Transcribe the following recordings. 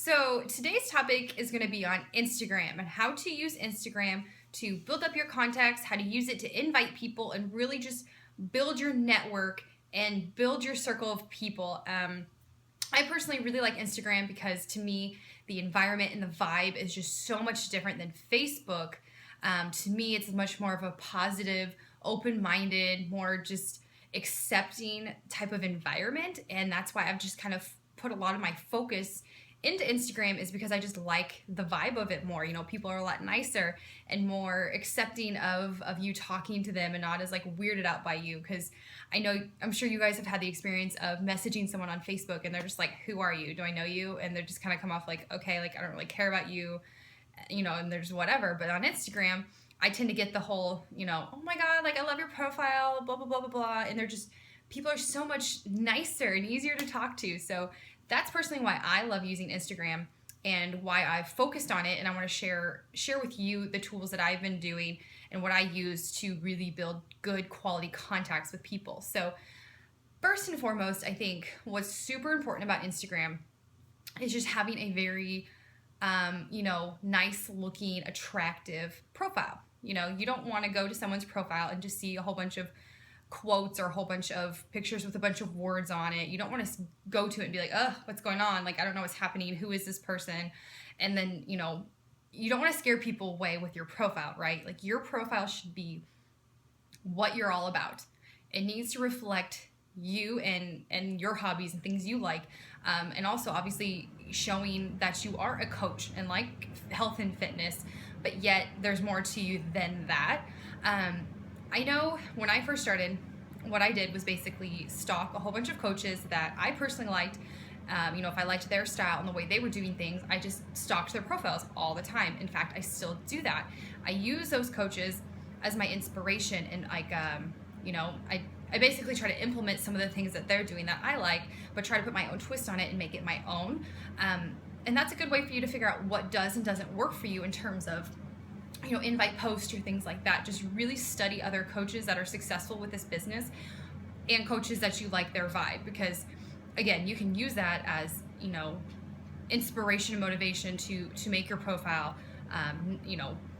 So today's topic is going to be on Instagram and how to use Instagram to build up your contacts, how to use it to invite people, and really just build your network and build your circle of people. I personally really like Instagram because to me, the environment and the vibe is just so much different than Facebook. To me, it's much more of a positive, open minded, more just accepting type of environment. And that's why I've just kind of put a lot of my focus into Instagram is because I just like the vibe of it more. You know, people are a lot nicer and more accepting of you talking to them and not as like weirded out by you. Because I'm sure you guys have had the experience of messaging someone on Facebook and they're just like, who are you? Do I know you? And they're just kind of come off like, okay, like I don't really care about you, you know, and there's whatever. But on Instagram, I tend to get the whole, you know, oh my God, like I love your profile, blah, blah, blah, blah, blah. And they're just, people are so much nicer and easier to talk to. So that's personally why I love using Instagram and why I've focused on it. And I want to share with you the tools that I've been doing and what I use to really build good quality contacts with people. So first and foremost, I think what's super important about Instagram is just having a very, nice looking, attractive profile. You know, you don't want to go to someone's profile and just see a whole bunch of quotes or a whole bunch of pictures with a bunch of words on it. You don't want to go to it and be like, ugh, what's going on? Like, I don't know what's happening. Who is this person? And then, you know, you don't want to scare people away with your profile, right? Like your profile should be what you're all about. It needs to reflect you and your hobbies and things you like. And also obviously showing that you are a coach and like health and fitness, but yet there's more to you than that. I know when I first started, what I did was basically stalk a whole bunch of coaches that I personally liked. If I liked their style and the way they were doing things, I just stalked their profiles all the time. In fact, I still do that. I use those coaches as my inspiration and I basically try to implement some of the things that they're doing that I like, but try to put my own twist on it and make it my own. And that's a good way for you to figure out what does and doesn't work for you in terms of invite posts or things like that. Just really study other coaches that are successful with this business and coaches that you like their vibe, because again, you can use that as, inspiration and motivation to make your profile,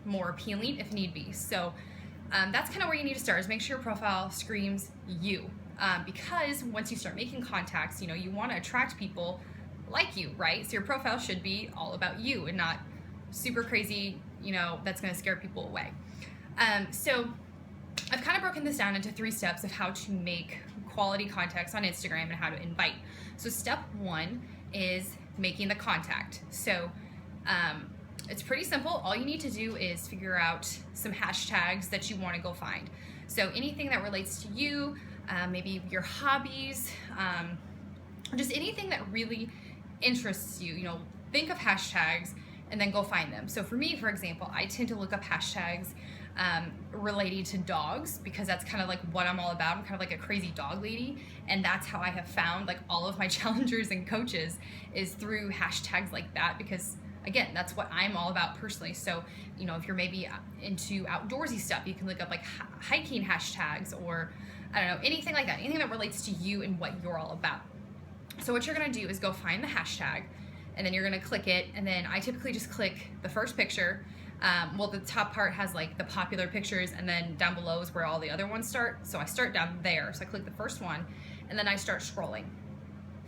more appealing if need be. So that's kind of where you need to start, is make sure your profile screams you. Because once you start making contacts, you want to attract people like you, right? So your profile should be all about you and not super crazy, that's going to scare people away. So I've kind of broken this down into 3 steps of how to make quality contacts on Instagram and how to invite. So step 1 is making the contact. So it's pretty simple. All you need to do is figure out some hashtags that you want to go find. So anything that relates to you, maybe your hobbies, just anything that really interests you, think of hashtags and then go find them. So for me, for example, I tend to look up hashtags relating to dogs, because that's kind of like what I'm all about. I'm kind of like a crazy dog lady, and that's how I have found like all of my challengers and coaches is through hashtags like that, because again, that's what I'm all about personally. So, if you're maybe into outdoorsy stuff, you can look up like hiking hashtags or I don't know, anything like that, anything that relates to you and what you're all about. So what you're gonna do is go find the hashtag, and then you're gonna click it, and then I typically just click the first picture. The top part has like the popular pictures, and then down below is where all the other ones start. So I start down there. So I click the first one, and then I start scrolling.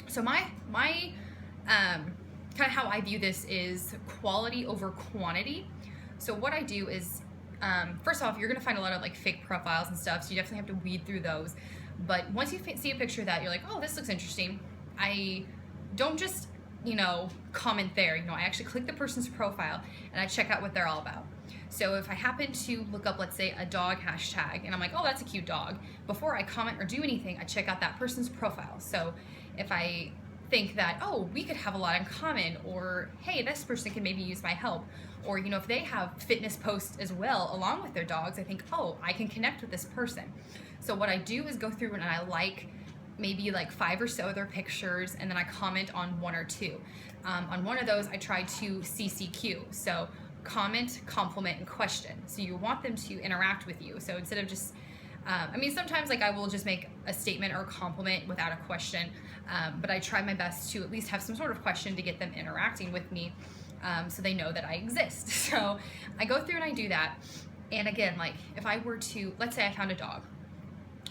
So my kind of how I view this is quality over quantity. So what I do is, first off, you're gonna find a lot of like fake profiles and stuff, so you definitely have to weed through those. But once you see a picture that you're like, oh, this looks interesting, I don't just comment there. I actually click the person's profile and I check out what they're all about. So if I happen to look up, let's say, a dog hashtag, and I'm like, oh, that's a cute dog, before I comment or do anything, I check out that person's profile. So if I think that, oh, we could have a lot in common, or hey, this person can maybe use my help, or if they have fitness posts as well along with their dogs, I think, oh, I can connect with this person. So what I do is go through and I like maybe like 5 or so of their pictures, and then I comment on 1 or 2. On one of those, I try to CCQ, so comment, compliment, and question. So you want them to interact with you. So instead of just I mean, sometimes like I will just make a statement or a compliment without a question, but I try my best to at least have some sort of question to get them interacting with me, so they know that I exist. So I go through and I do that. And again, like if I were to, let's say I found a dog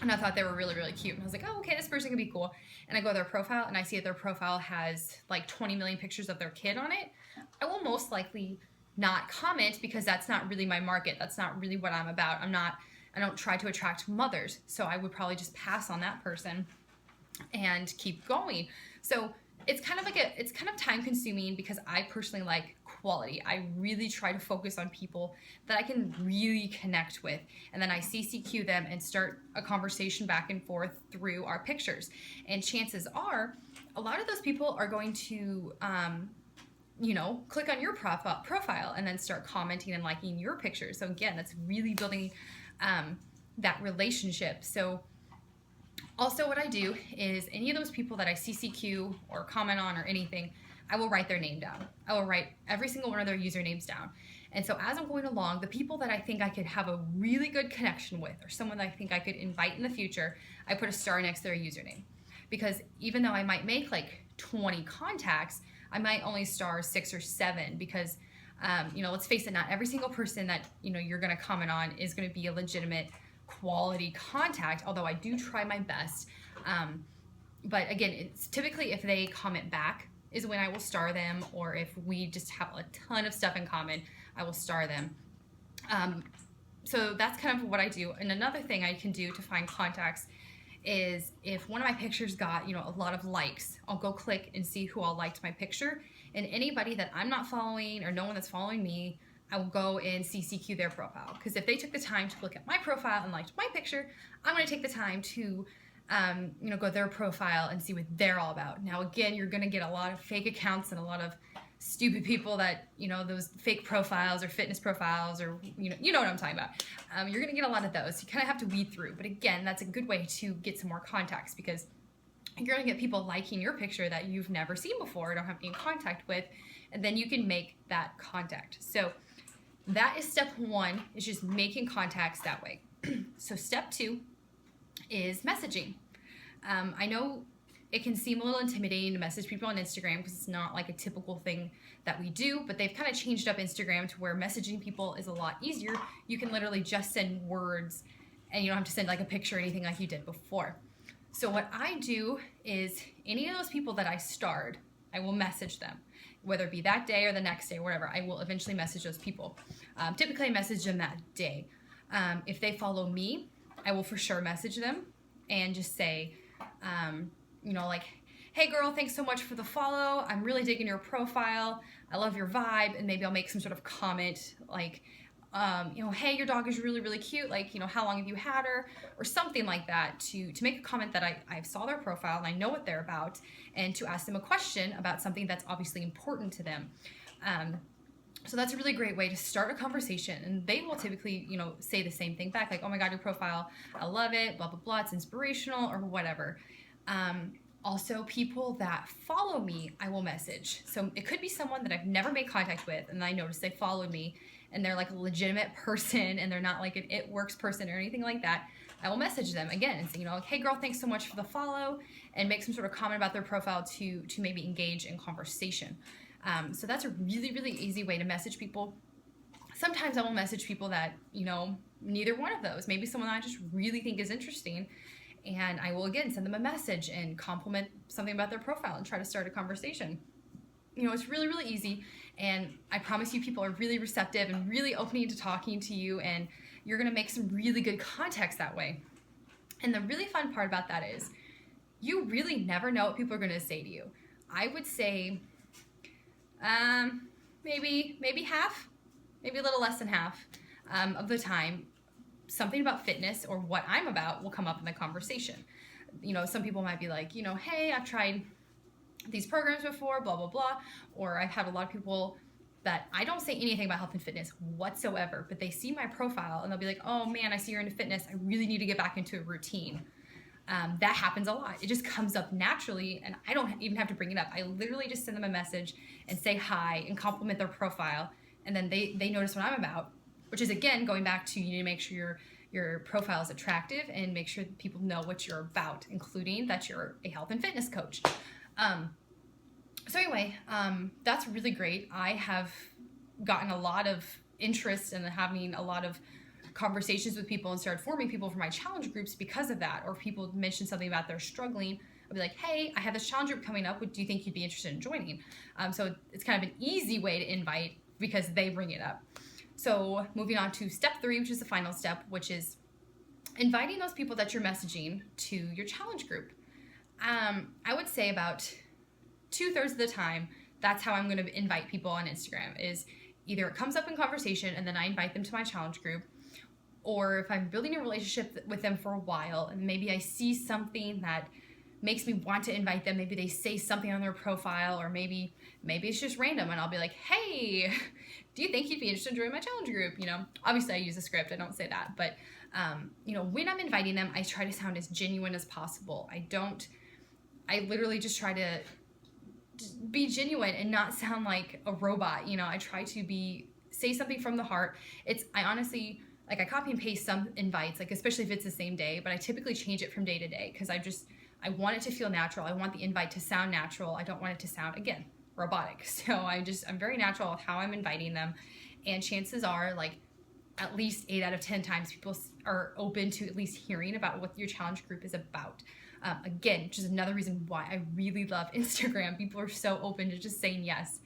and I thought they were really, really cute. And I was like, oh, okay, this person can be cool. And I go to their profile and I see that their profile has like 20 million pictures of their kid on it. I will most likely not comment because that's not really my market. That's not really what I'm about. I don't try to attract mothers. So I would probably just pass on that person and keep going. So it's kind of time consuming because I personally like quality. I really try to focus on people that I can really connect with, and then I CCQ them and start a conversation back and forth through our pictures. And chances are a lot of those people are going to click on your profile and then start commenting and liking your pictures. So again, that's really building that relationship. So also what I do is any of those people that I CCQ or comment on or anything, I will write their name down. I will write every single one of their usernames down. And so as I'm going along, the people that I think I could have a really good connection with or someone that I think I could invite in the future, I put a star next to their username. Because even though I might make like 20 contacts, I might only star 6 or 7 because, let's face it, not every single person that, you're going to comment on is going to be a legitimate quality contact, although I do try my best. But again, it's typically if they comment back is when I will star them, or if we just have a ton of stuff in common, I will star them. So that's kind of what I do. And another thing I can do to find contacts is if one of my pictures got, a lot of likes, I'll go click and see who all liked my picture. And anybody that I'm not following or no one that's following me, I will go and CCQ their profile. Because if they took the time to look at my profile and liked my picture, I'm going to take the time to go to their profile and see what they're all about. Now, again, you're going to get a lot of fake accounts and a lot of stupid people that, those fake profiles or fitness profiles or, you know what I'm talking about. You're going to get a lot of those. You kind of have to weed through. But again, that's a good way to get some more contacts because you're going to get people liking your picture that you've never seen before or don't have any contact with, and then you can make that contact. So that is step 1, is just making contacts that way. So step 2 is messaging. I know it can seem a little intimidating to message people on Instagram because it's not like a typical thing that we do, but they've kind of changed up Instagram to where messaging people is a lot easier. You can literally just send words and you don't have to send like a picture or anything like you did before. So what I do is any of those people that I starred, I will message them, whether it be that day or the next day, whatever. I will eventually message those people. Typically I message them that day. If they follow me, I will for sure message them and just say, like, hey girl, thanks so much for the follow. I'm really digging your profile. I love your vibe. And maybe I'll make some sort of comment like, hey, your dog is really, really cute. Like, how long have you had her? Or something like that to make a comment that I saw their profile and I know what they're about, and to ask them a question about something that's obviously important to them. So that's a really great way to start a conversation, and they will typically, say the same thing back, like, oh my God, your profile, I love it, blah, blah, blah, it's inspirational, or whatever. Also, people that follow me, I will message. So it could be someone that I've never made contact with, and I notice they followed me, and they're like a legitimate person, and they're not like an It Works person or anything like that. I will message them again and say, like, hey girl, thanks so much for the follow, and make some sort of comment about their profile to maybe engage in conversation. So that's a really, really easy way to message people. Sometimes I will message people that, neither one of those. Maybe someone I just really think is interesting, and I will, again, send them a message and compliment something about their profile and try to start a conversation. It's really, really easy, and I promise you people are really receptive and really opening to talking to you, and you're going to make some really good contacts that way. And the really fun part about that is you really never know what people are going to say to you. I would say maybe half, maybe a little less than half of the time, something about fitness or what I'm about will come up in the conversation. Some people might be like, hey, I've tried these programs before, blah, blah, blah. Or I've had a lot of people that I don't say anything about health and fitness whatsoever, but they see my profile and they'll be like, oh man, I see you're into fitness. I really need to get back into a routine. That happens a lot. It just comes up naturally, and I don't even have to bring it up. I literally just send them a message and say hi and compliment their profile, and then they notice what I'm about, which is, again, going back to, you need to make sure your profile is attractive and make sure that people know what you're about, including that you're a health and fitness coach. So anyway, that's really great. I have gotten a lot of interest in having a lot of conversations with people and started forming people for my challenge groups because of that. Or people mention something about they're struggling, I'll be like, hey, I have this challenge group coming up. Do you think you'd be interested in joining? So it's kind of an easy way to invite because they bring it up. So moving on to step 3, which is the final step, which is inviting those people that you're messaging to your challenge group. I would say about 2/3 of the time, that's how I'm going to invite people on Instagram, is either it comes up in conversation and then I invite them to my challenge group, or if I'm building a relationship with them for a while and maybe I see something that makes me want to invite them. Maybe they say something on their profile, or maybe it's just random and I'll be like, hey, do you think you'd be interested in joining my challenge group? Obviously I use a script, I don't say that, but when I'm inviting them, I try to sound as genuine as possible. I literally just try to be genuine and not sound like a robot. I try to say something from the heart. I honestly, I copy and paste some invites, especially if it's the same day, but I typically change it from day to day because I want it to feel natural. I want the invite to sound natural. I don't want it to sound, again, robotic. So I'm very natural with how I'm inviting them. And chances are, at least 8 out of 10 times, people are open to at least hearing about what your challenge group is about. Again, which is another reason why I really love Instagram. People are so open to just saying yes.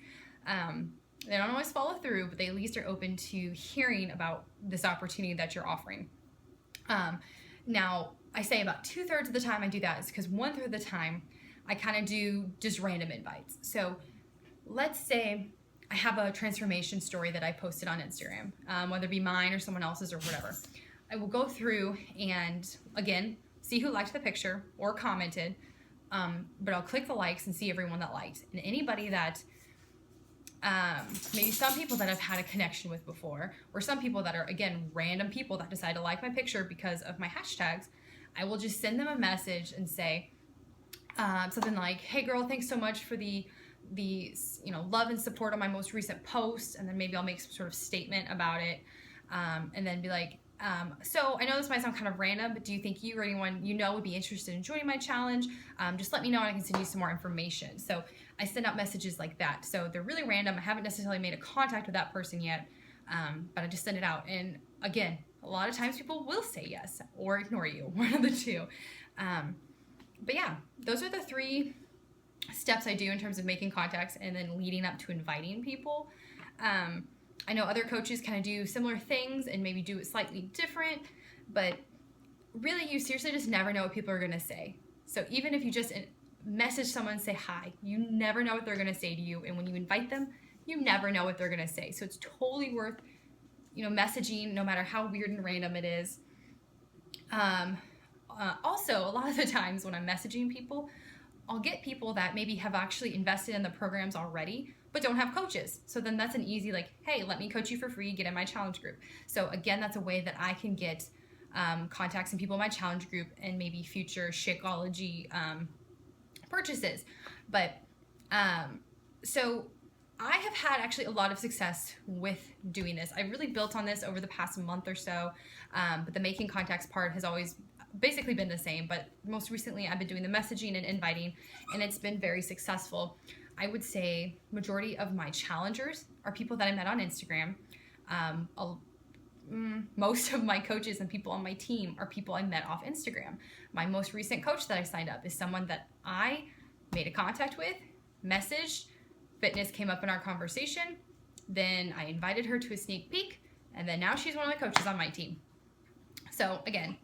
They don't always follow through, but they at least are open to hearing about this opportunity that you're offering. Now, I say about 2/3 of the time I do that is because 1/3 of the time I kind of do just random invites. So let's say I have a transformation story that I posted on Instagram, whether it be mine or someone else's or whatever. I will go through and, again, see who liked the picture or commented, but I'll click the likes and see everyone that liked. And anybody that, maybe some people that I've had a connection with before, or some people that are, again, random people that decide to like my picture because of my hashtags, I will just send them a message and say something like, hey girl, thanks so much for the love and support on my most recent post. And then maybe I'll make some sort of statement about it. And then be like, so I know this might sound kind of random, but do you think you or anyone would be interested in joining my challenge? Just let me know and I can send you some more information. So I send out messages like that. So they're really random. I haven't necessarily made a contact with that person yet, but I just send it out. And again, a lot of times people will say yes or ignore you, one of the two. But yeah, those are the 3 steps I do in terms of making contacts and then leading up to inviting people. I know other coaches kind of do similar things and maybe do it slightly different, but really you seriously just never know what people are going to say. So even if you just message someone and say hi, you never know what they're going to say to you. And when you invite them, you never know what they're going to say. So it's totally worth messaging, no matter how weird and random it is. Also, a lot of the times when I'm messaging people, I'll get people that maybe have actually invested in the programs already, but don't have coaches. So then that's an easy, hey, let me coach you for free, get in my challenge group. So again, that's a way that I can get contacts and people in my challenge group and maybe future Shakeology purchases. But so I have had actually a lot of success with doing this. I've really built on this over the past month or so, but the making contacts part has always basically been the same, but most recently I've been doing the messaging and inviting, and it's been very successful. I would say majority of my challengers are people that I met on Instagram. Most of my coaches and people on my team are people I met off Instagram. My most recent coach that I signed up is someone that I made a contact with, messaged, fitness came up in our conversation, then I invited her to a sneak peek, and then now she's one of the coaches on my team. So again,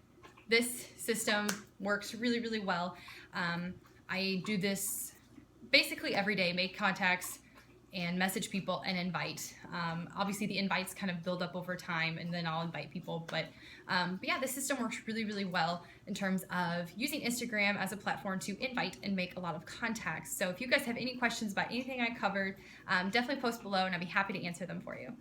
this system works really, really well. I do this basically every day, make contacts and message people and invite. Obviously the invites kind of build up over time and then I'll invite people. But yeah, this system works really, really well in terms of using Instagram as a platform to invite and make a lot of contacts. So if you guys have any questions about anything I covered, definitely post below and I'd be happy to answer them for you.